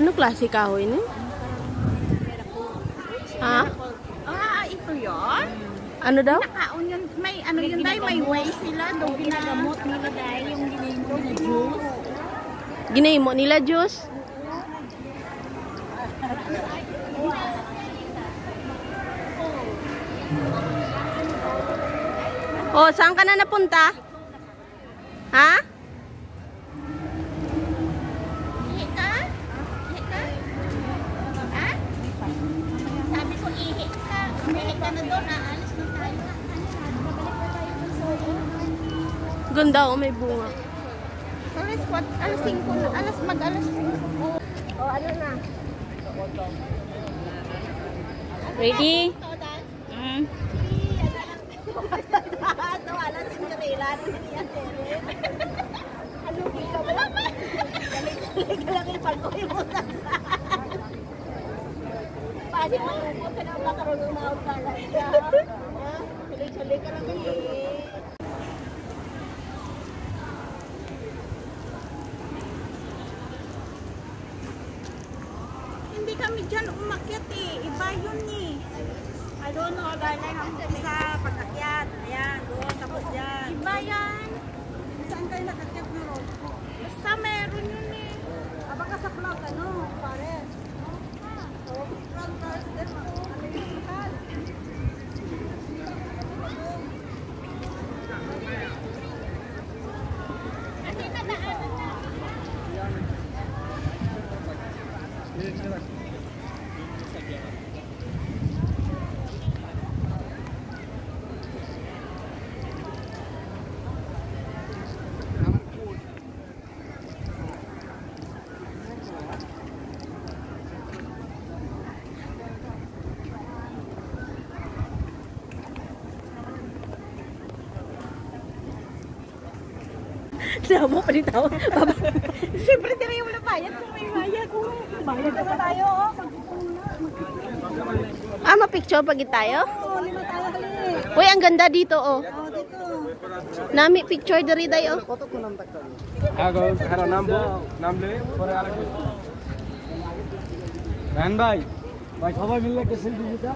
Ano klase kahoy ni? Ha? Ah, ito yon. Ano daw? Nakaon yun. May ano yun dahil may way sila. Doon ginagamot nila dahil yung ginimo na juice. Ginahimo nila juice? Oh, saan ka na napunta? Ha? Ihi ka? Ihi ka? Ha? Sabi ko ihi ka. Ihi ka na doon. Aalis na tayo. Babalik na tayo ng soo. Ganda oh, may bunga. Sorry, squad. Alas 5 na. Mag-alas 5. Oh, ano na? Ready? Wala Cinderella. Ano ka wala ba? Dali ka lang ipag-uwi mo na. Pwede mo ka na makarunong na ako talaga. Tuloy-tuloy ka lang Hindi kami dyan umakyat eh. Iba yun eh. I don't know, galing ang isa pag-akyat. Ayan, doon, tapos yan. Iba yan. Saan kayo nakakyat na road? Basta meron yun eh. Baka sa cloud, ano, pares. So, from first, then, ano yung sukal? Kasi nadaanan na. Sabo pa rin tao. Siyempre, tira yung bayad kung may bayad. Bayad na tayo, oh. Ah, ma-picture pag tayo? Oo, lima tayo kali. Uy, ang ganda dito oh. Oo, dito. Nami picture dari tayo. আগো খারা নামবো নামলে পরে আরেকটু রান ভাই ভাই সবাই মিলে একটা সেলফি দিতা